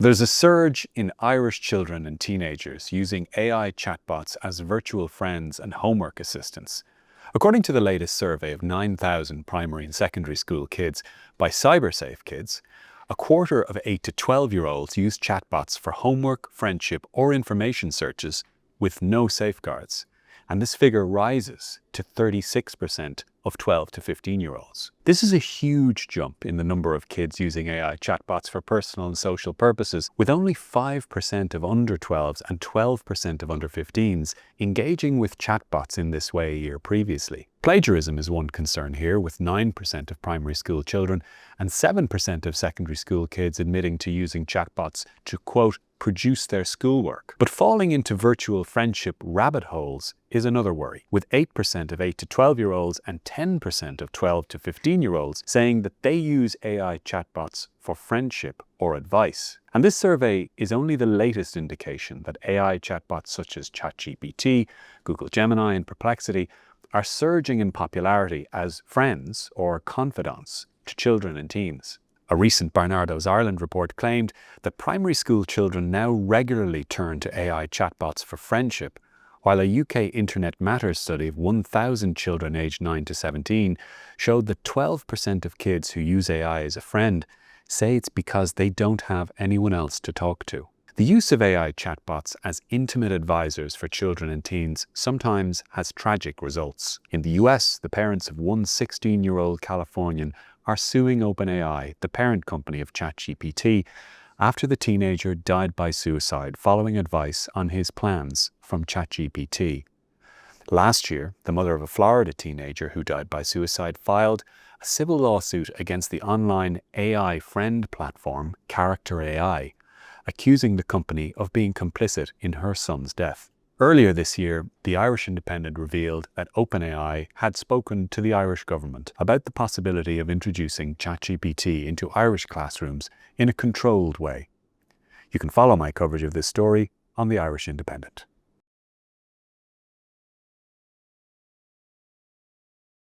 There's a surge in Irish children and teenagers using AI chatbots as virtual friends and homework assistants. According to the latest survey of 9,000 primary and secondary school kids by CyberSafeKids, a quarter of 8 to 12-year-olds use chatbots for homework, friendship, or information searches with no safeguards. And this figure rises to 36% of 12 to 15-year-olds. This is a huge jump in the number of kids using AI chatbots for personal and social purposes, with only 5% of under 12s and 12% of under 15s engaging with chatbots in this way a year previously. Plagiarism is one concern here, with 9% of primary school children and 7% of secondary school kids admitting to using chatbots to, quote, produce their schoolwork. But falling into virtual friendship rabbit holes is another worry, with 8% of 8 to 12-year-olds and 10% of 12 to 15-year-olds saying that they use AI chatbots for friendship or advice. And this survey is only the latest indication that AI chatbots such as ChatGPT, Google Gemini, and Perplexity are surging in popularity as friends or confidants to children and teens. A recent Barnardo's Ireland report claimed that primary school children now regularly turn to AI chatbots for friendship, while a UK Internet Matters study of 1,000 children aged 9 to 17 showed that 12% of kids who use AI as a friend say it's because they don't have anyone else to talk to. The use of AI chatbots as intimate advisors for children and teens sometimes has tragic results. In the US, the parents of one 16-year-old Californian are suing OpenAI, the parent company of ChatGPT, after the teenager died by suicide following advice on his plans from ChatGPT. Last year, the mother of a Florida teenager who died by suicide filed a civil lawsuit against the online AI friend platform Character AI, accusing the company of being complicit in her son's death. Earlier this year, the Irish Independent revealed that OpenAI had spoken to the Irish government about the possibility of introducing ChatGPT into Irish classrooms in a controlled way. You can follow my coverage of this story on the Irish Independent.